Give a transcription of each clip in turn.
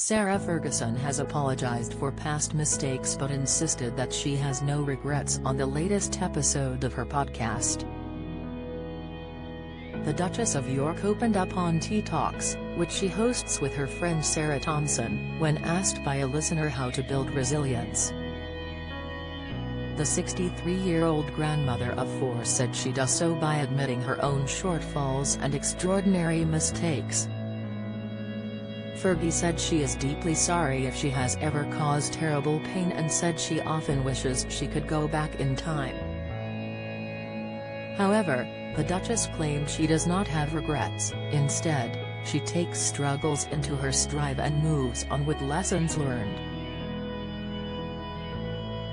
Sarah Ferguson has apologized for past mistakes but insisted that she has no regrets on the latest episode of her podcast. The Duchess of York opened up on Tea Talks, which she hosts with her friend Sarah Thompson, when asked by a listener how to build resilience. The 63-year-old grandmother of four said she does so by admitting her own shortfalls and extraordinary mistakes. Fergie said she is deeply sorry if she has ever caused terrible pain and said she often wishes she could go back in time. However, the Duchess claimed she does not have regrets. Instead, she takes struggles into her stride and moves on with lessons learned.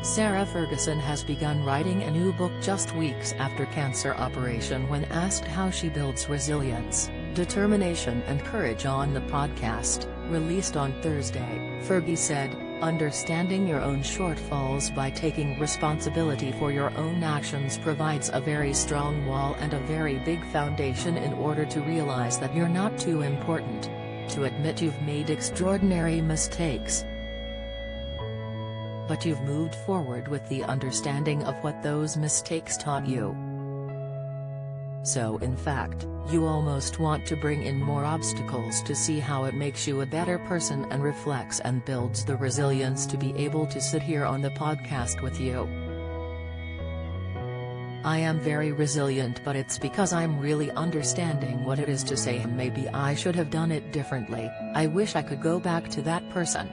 Sarah Ferguson has begun writing a new book just weeks after cancer operation. When asked how she builds resilience, determination and courage on the podcast, released on Thursday, Fergie said, "Understanding your own shortfalls by taking responsibility for your own actions provides a very strong wall and a very big foundation in order to realize that you're not too important, to admit you've made extraordinary mistakes, but you've moved forward with the understanding of what those mistakes taught you. So in fact, you almost want to bring in more obstacles to see how it makes you a better person and reflects and builds the resilience to be able to sit here on the podcast with you. I am very resilient, but it's because I'm really understanding what it is to say maybe I should have done it differently. I wish I could go back to that person."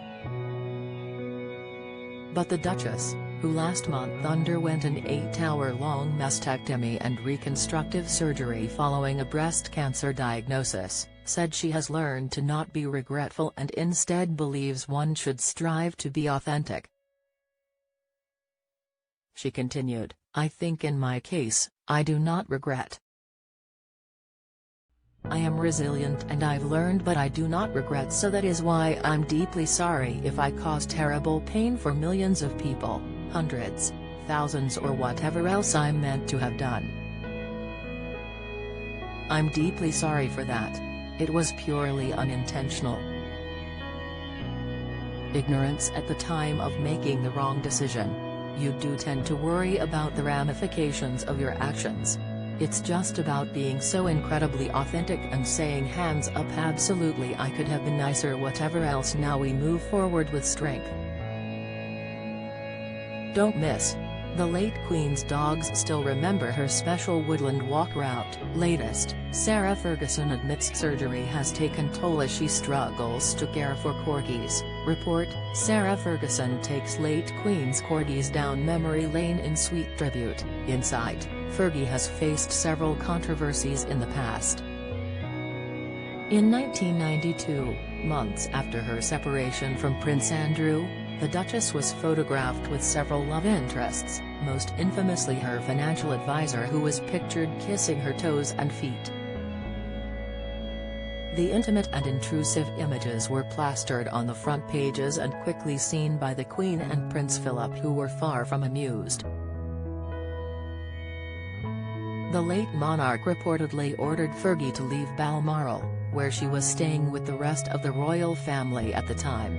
But the Duchess, who last month underwent an 8-hour-long mastectomy and reconstructive surgery following a breast cancer diagnosis, said she has learned to not be regretful and instead believes one should strive to be authentic. She continued, "I think in my case, I do not regret. I am resilient and I've learned, but I do not regret, so that is why I'm deeply sorry if I caused terrible pain for millions of people, hundreds, thousands or whatever else I meant to have done. I'm deeply sorry for that. It was purely unintentional. Ignorance at the time of making the wrong decision. You do tend to worry about the ramifications of your actions. It's just about being so incredibly authentic and saying hands up, absolutely I could have been nicer, whatever else. Now we move forward with strength." Don't miss. The late Queen's dogs still remember her special woodland walk route. Latest, Sarah Ferguson admits surgery has taken toll as she struggles to care for corgis. Report, Sarah Ferguson takes late Queen's corgis down memory lane in sweet tribute. Insight, Fergie has faced several controversies in the past. In 1992, months after her separation from Prince Andrew, the Duchess was photographed with several love interests, most infamously her financial advisor, who was pictured kissing her toes and feet. The intimate and intrusive images were plastered on the front pages and quickly seen by the Queen and Prince Philip, who were far from amused. The late monarch reportedly ordered Fergie to leave Balmoral, where she was staying with the rest of the royal family at the time.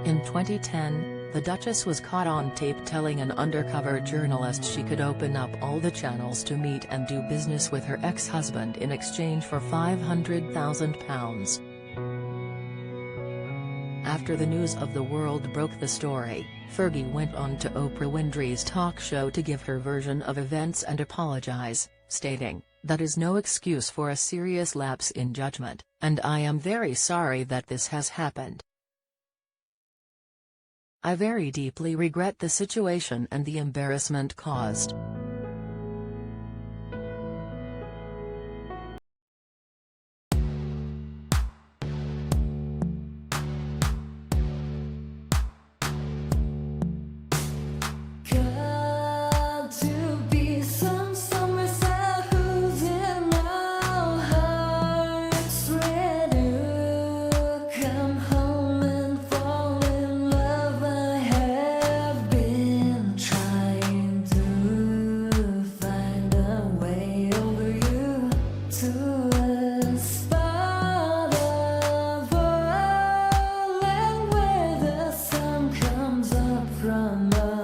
In 2010, the Duchess was caught on tape telling an undercover journalist she could open up all the channels to meet and do business with her ex-husband in exchange for £500,000. After the news of the world broke the story, Fergie went on to Oprah Winfrey's talk show to give her version of events and apologize, stating, "That is no excuse for a serious lapse in judgment, and I am very sorry that this has happened. I very deeply regret the situation and the embarrassment caused." Trying to mama.